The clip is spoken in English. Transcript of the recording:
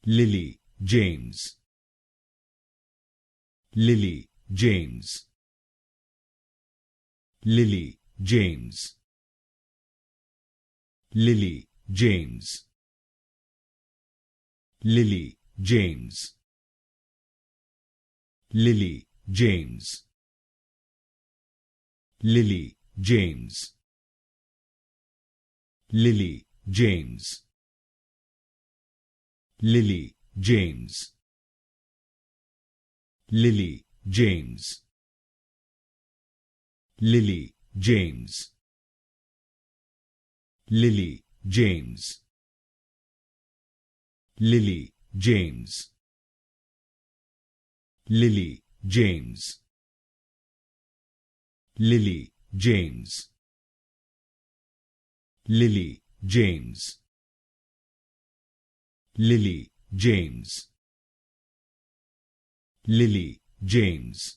Lily James, Lily James, Lily James, Lily James, Lily James, Lily James, Lily James, Lily James, Lily James, Lily James, Lily James, Lily James, Lily James, Lily James, Lily James, Lily James, Lily James, Lily James,